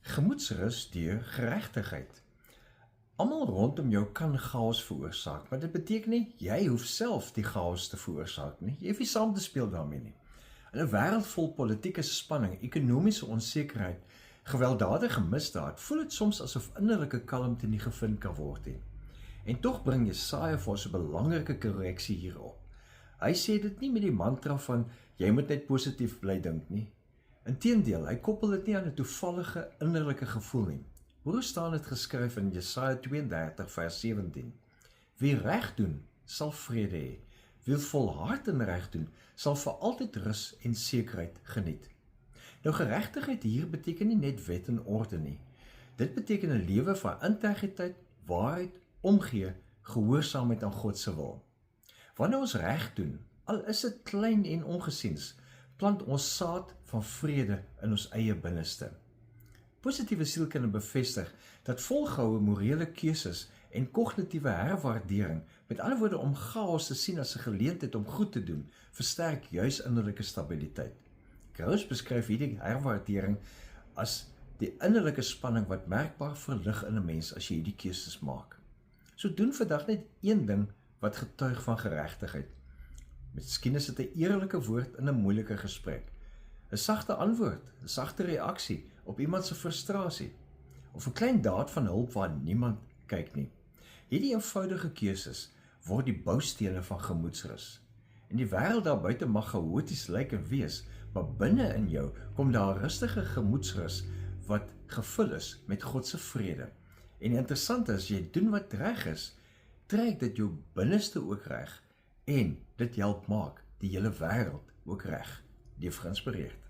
Gemoedsrus deur geregtigheid. Almal rondom jou kan chaos veroorsaak, maar dit beteken nie jy hoef self die chaos te veroorsaak nie. Jy hoef nie saam te speel daarmee nie. In 'n wêreld vol politieke spanning, ekonomiese onsekerheid, gewelddadige misdaad, voel dit soms asof innerlike kalmte nie gevind kan word nie. En tog bring Jesaja vir ons 'n belangrike korreksie hierop. Hy sê dit nie met die mantra van jy moet net positief bly dink nie. Inteendeel, hy koppel dit nie aan 'n toevallige innerlike gevoel nie. Hoe staan dit geskryf in Jesaja 32 vers 17? Wie reg doen, sal vrede hê. Wie volhard in reg doen, sal vir altyd rus en sekerheid geniet. Nou geregtigheid hier beteken nie net wet en orde nie. Dit beteken 'n lewe van integriteit, waarheid, omgee, gehoorsaamheid aan God se wil. Wanneer ons reg doen, al is dit klein en ongesiens, plant ons saad van vrede in ons eie binneste. Positiewe sielkunde bevestig dat volgehoue morele keuses en kognitiewe herwaardering, met ander woorde om chaos te sien as 'n geleentheid om goed te doen, versterk juis innerlike stabiliteit. Krauss beskryf hierdie herwaardering as die innerlike spanning wat merkbaar verlig in 'n mens as jy hierdie keuses maak. So doen vandag net een ding wat getuig van geregtigheid. Miskien is dit 'n eerlike woord in 'n moeilike gesprek. 'n Sagte antwoord, 'n sagte reaksie op iemand se frustrasie, of 'n klein daad van hulp waar niemand kyk nie. Hierdie eenvoudige keuses word die boustene van gemoedsrus. En die wêreld daar buite mag chaoties lyk en wees, maar binne in jou kom daar 'n rustige gemoedsrus wat gevul is met God se vrede. En interessant is, jy doen wat reg is, trek dit jou binneste ook reg en dit help maak die hele wêreld ook reg. Die geïnspireerd.